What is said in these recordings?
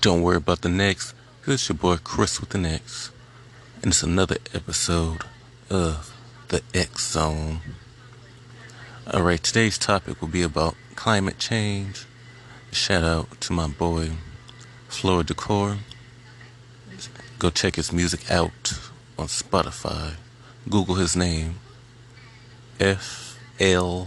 Don't worry about the next. It's your boy Chris with the next. And it's another episode of the X Zone. Alright, today's topic will be about climate change. Shout out to my boy Floor Decor. Go check his music out on Spotify. Google his name. FLOR_DECOR.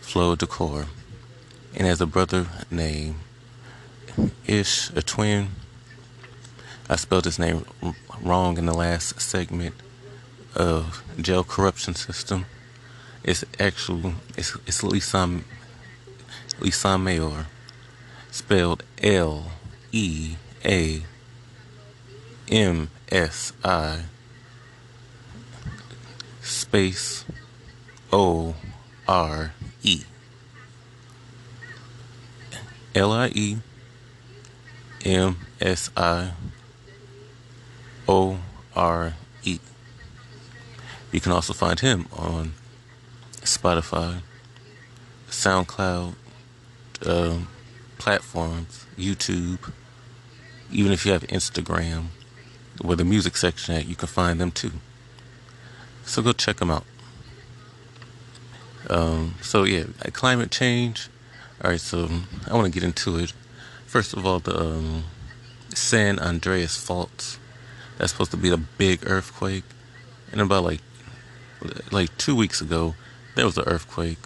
Flow Decor. And has a brother named Ish, a twin. I spelled his name wrong in the last segment of jail corruption system. It's Lisam Mayor, spelled LEAMSI space ORE. LIEMSIORE. You can also find him on Spotify, SoundCloud, platforms, YouTube. Even if you have Instagram, where the music section at, you can find them too. So go check them out. Climate change. All right, so I want to get into it. First of all, the San Andreas fault. That's supposed to be a big earthquake. And about like 2 weeks ago, there was an earthquake,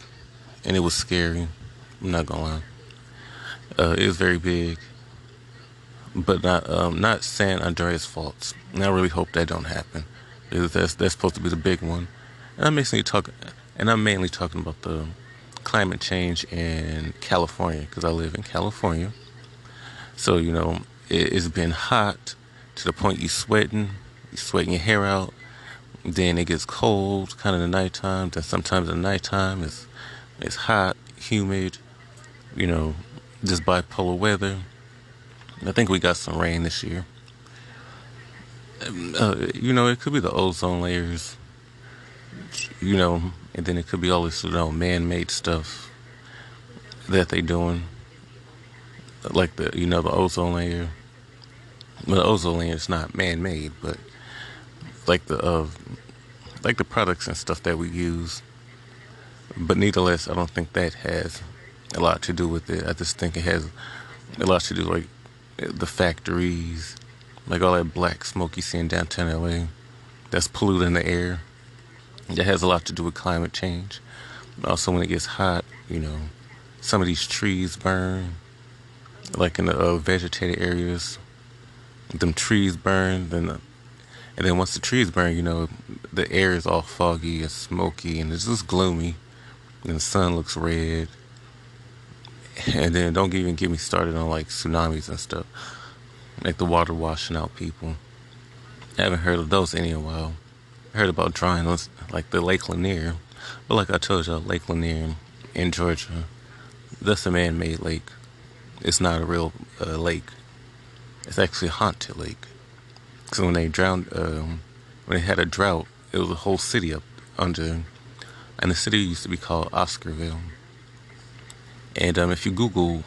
and it was scary. I'm not gonna lie. It was very big, but not San Andreas faults. And I really hope that don't happen. That's supposed to be the big one. And I'm mainly talking about the climate change in California, because I live in California. So it's been hot to the point you're sweating your hair out. Then it gets cold, kind of in the nighttime. Then sometimes in the nighttime it's hot, humid. Just bipolar weather. I think we got some rain this year. It could be the ozone layers. And then it could be all this man-made stuff that they doing, like the ozone layer. Well, the ozone layer is not man-made, but like the products and stuff that we use. But nevertheless, I don't think that has a lot to do with it. I just think it has a lot to do with the factories, like all that black smoke you see in downtown LA, that's polluting the air. That has a lot to do with climate change. Also, when it gets hot, some of these trees burn, like in the vegetated areas. Them trees burn, and then once the trees burn, the air is all foggy and smoky, and it's just gloomy, and the sun looks red. And then don't even get me started on like tsunamis and stuff, like the water washing out people. I haven't heard of those in a while. I heard about drying those, like the Lake Lanier, but like I told y'all, Lake Lanier in Georgia, that's a man-made lake. It's not a real lake. It's actually a haunted lake. So when they had a drought, it was a whole city up under, and the city used to be called Oscarville. And if you Google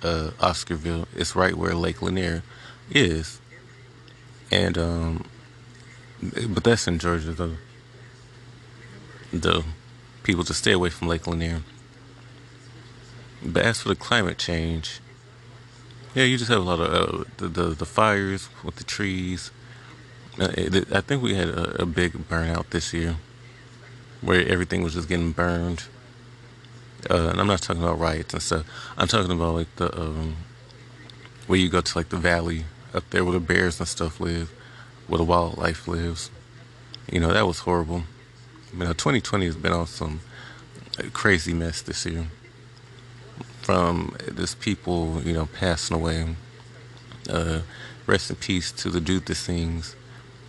Oscarville, it's right where Lake Lanier is. And but that's in Georgia, though. The people to stay away from Lake Lanier. But as for the climate change, yeah, you just have a lot of the fires with the trees. I think we had a big burnout this year, where everything was just getting burned. And I'm not talking about riots and stuff. I'm talking about like the where you go to like the valley up there where the bears and stuff live, where the wildlife lives. That was horrible. 2020 has been on some crazy mess this year. From this people, passing away. Rest in peace to the dude that sings,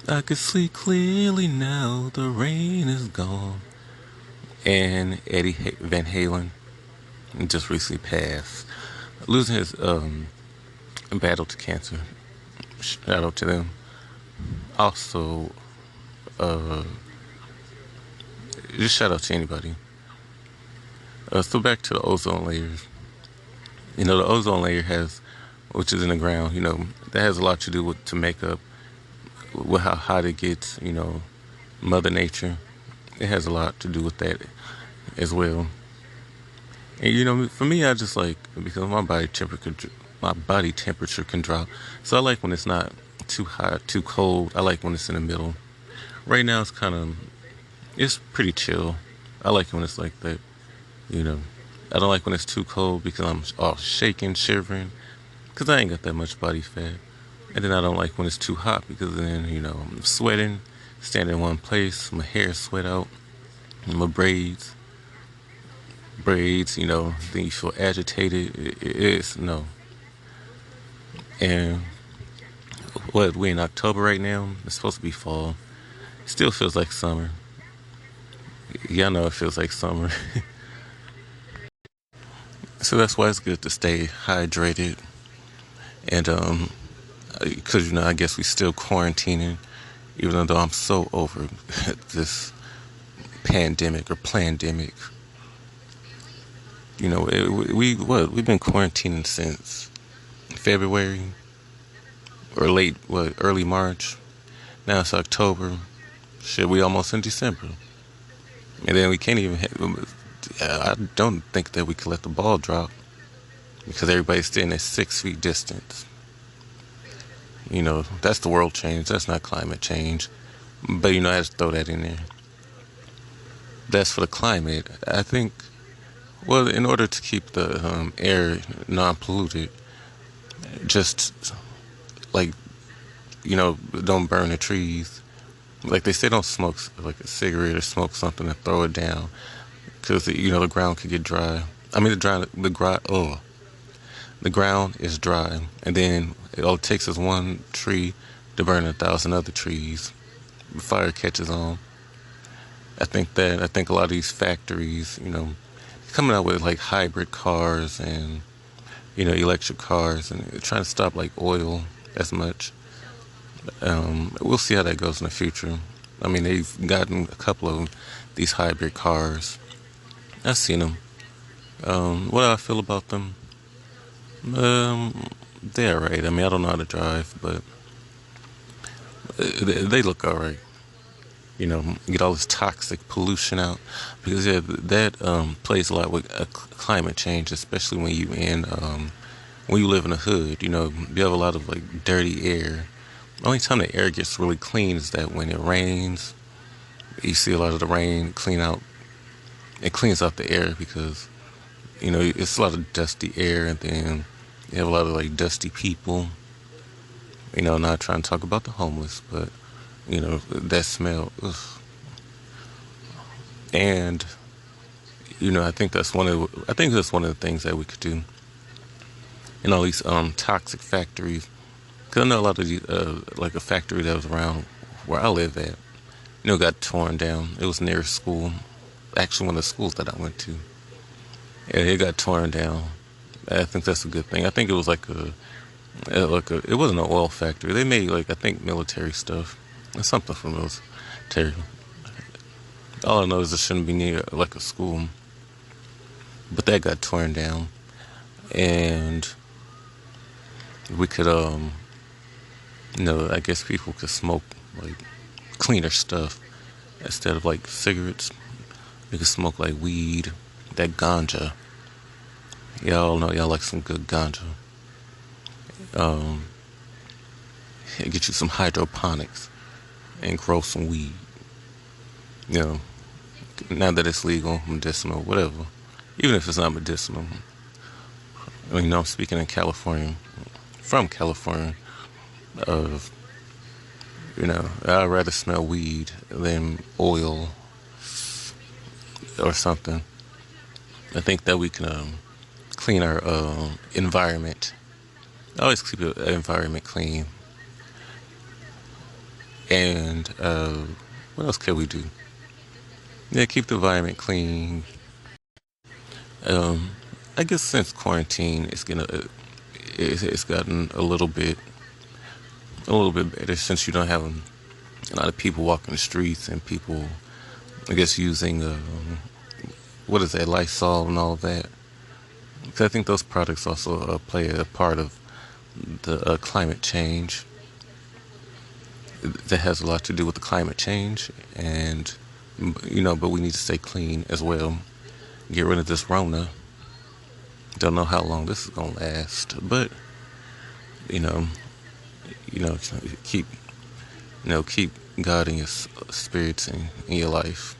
"I can see clearly now, the rain is gone." And Eddie Van Halen. He just recently passed, losing his battle to cancer. Shout out to them. Also, uh, just shout out to anybody. So back to the ozone layers. The ozone layer has, which is in the ground. That has a lot to do with to make up with how hot it gets. Mother Nature. It has a lot to do with that as well. And for me, I just like because my body temperature can drop. So I like when it's not too hot, too cold. I like when it's in the middle. Right now, it's pretty chill. I like it when it's like that. You know, I don't like when it's too cold because I'm all shaking, shivering, because I ain't got that much body fat. And then I don't like when it's too hot because then I'm sweating, standing in one place, my hair sweat out, my braids. Then you feel agitated. It's no. And what we in October right now? It's supposed to be fall. Still feels like summer. Yeah, I know it feels like summer. So that's why it's good to stay hydrated. And because I guess we still quarantining, even though I'm so over this pandemic or plandemic. We've been quarantining since February or early March. Now it's October. Shit, we almost in December, and then we can't even. I don't think that we can let the ball drop because everybody's staying at 6 feet distance. That's the world change. That's not climate change. But I just throw that in there. That's for the climate. I think. Well, in order to keep the air non-polluted, just like don't burn the trees. Like they say, don't smoke like a cigarette or smoke something and throw it down because the ground could get dry. I mean, the ground is dry, and then all it takes is one tree to burn 1,000 other trees. The fire catches on. I think a lot of these factories, coming out with like hybrid cars and electric cars, and trying to stop like oil as much. We'll see how that goes in the future. I mean, they've gotten a couple of these hybrid cars. I've seen them. What do I feel about them? They're alright. I mean, I don't know how to drive, but they look alright. Get all this toxic pollution out because that plays a lot with climate change, especially when you live in a hood. You have a lot of like dirty air. The only time the air gets really clean is that when it rains. You see a lot of the rain clean out. It cleans out the air because it's a lot of dusty air, and then you have a lot of like dusty people. Not trying to talk about the homeless, but that smell. Ugh. And I think that's one of the things that we could do in all these toxic factories. Because I know a lot of these, like a factory that was around where I live at, got torn down. It was near a school, actually one of the schools that I went to. Yeah, it got torn down. I think that's a good thing. I think it was it wasn't an oil factory. They made I think military stuff, something for military. All I know is it shouldn't be near like a school, but that got torn down, and we could I guess people could smoke like cleaner stuff instead of like cigarettes. You could smoke like weed, that ganja. Y'all know y'all like some good ganja. Um, get you some hydroponics and grow some weed. You know, now that it's legal, medicinal, whatever. Even if it's not medicinal. I'm speaking in California, from California. Of I'd rather smell weed than oil or something. I think that we can clean our environment. Always keep the environment clean. And what else can we do? Yeah, keep the environment clean. Um, I guess since quarantine, it's gotten a little bit better since you don't have a lot of people walking the streets and people, I guess, using what is that, Lysol and all of that. Because I think those products also play a part of the climate change. That has a lot to do with the climate change, and but we need to stay clean as well. Get rid of this Rona. Don't know how long this is gonna last, but you know, you know, keep keep God in your spirits in your life,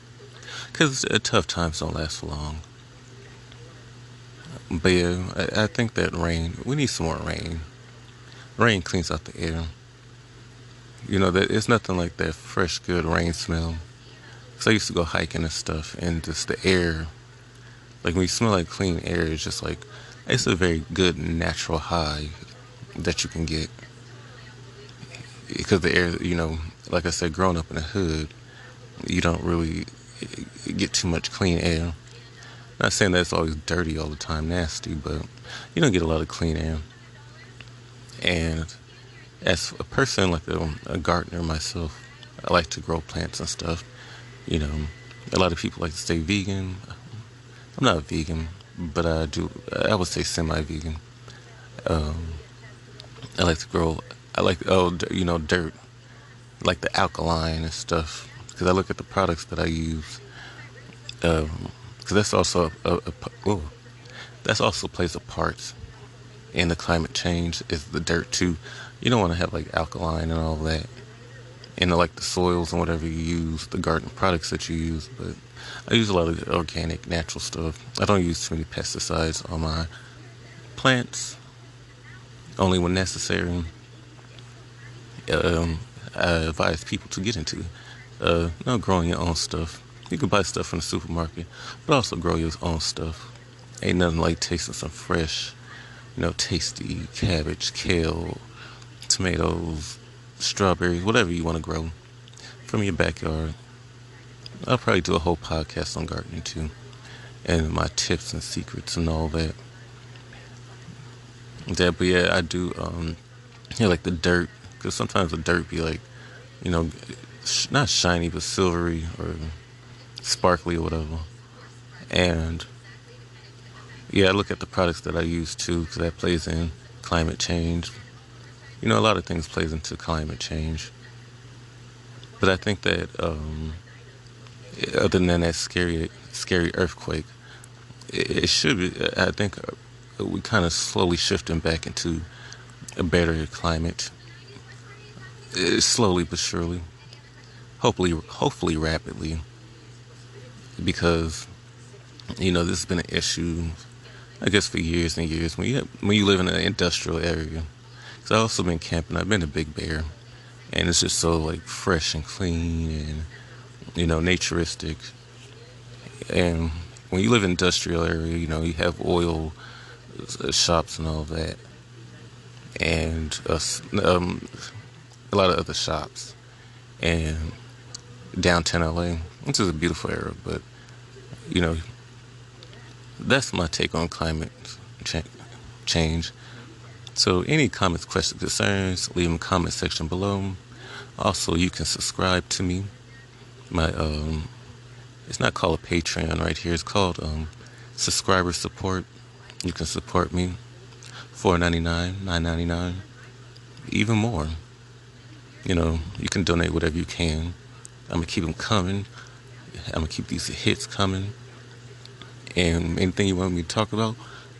because tough times don't last for long. But yeah, I think that rain. We need some more rain. Rain cleans out the air. That it's nothing like that fresh, good rain smell. So I used to go hiking and stuff, and just the air, like when you smell like clean air, it's just like it's a very good natural high that you can get because the air, like I said, growing up in the hood, you don't really get too much clean air. Not saying that it's always dirty all the time, nasty, but you don't get a lot of clean air. And as a person, like a gardener myself, I like to grow plants and stuff. You know, a lot of people like to stay vegan. I'm not vegan, but I do. I would say semi-vegan. Um, I like to grow. I like dirt, like the alkaline and stuff. Because I look at the products that I use. Because that's also that's also plays a part in the climate change. Is the dirt too? You don't want to have like alkaline and all that. And like the soils and whatever you use, the garden products that you use. But I use a lot of organic, natural stuff. I don't use too many pesticides on my plants, only when necessary. I advise people to get into growing your own stuff. You can buy stuff from the supermarket, but also grow your own stuff. Ain't nothing like tasting some fresh, tasty cabbage, kale, tomatoes, strawberries, whatever you want to grow from your backyard. I'll probably do a whole podcast on gardening too, and my tips and secrets and all that. But yeah, I do. Like the dirt, because sometimes the dirt be like, you know, not shiny but silvery or sparkly or whatever. And yeah, I look at the products that I use too, because that plays in climate change. A lot of things plays into climate change. But I think that other than that scary earthquake, it should be. I think we kind of slowly shifting back into a better climate, slowly but surely. Hopefully rapidly, because this has been an issue, I guess, for years and years when you live in an industrial area. Because I've also been camping. I've been to Big Bear, and it's just so like fresh and clean and naturistic. And when you live in an industrial area, you have oil shops and all that, and a lot of other shops, and downtown LA, which is a beautiful area. But you know, that's my take on climate change. So any comments, questions, concerns, leave them in the comment section below. Also, you can subscribe to me. My it's not called a Patreon right here. It's called subscriber support. You can support me, $4.99, $9.99, even more. You can donate whatever you can. I'm gonna keep them coming. I'm gonna keep these hits coming. And anything you want me to talk about,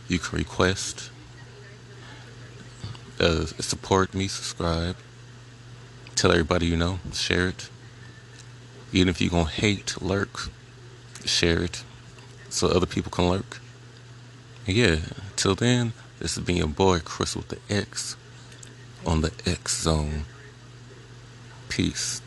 you can request. Support me, subscribe, tell everybody share it. Even if you're gonna hate, lurk, share it so other people can lurk. And yeah, till then, this has been your boy Chris with the X on the X Zone. Peace.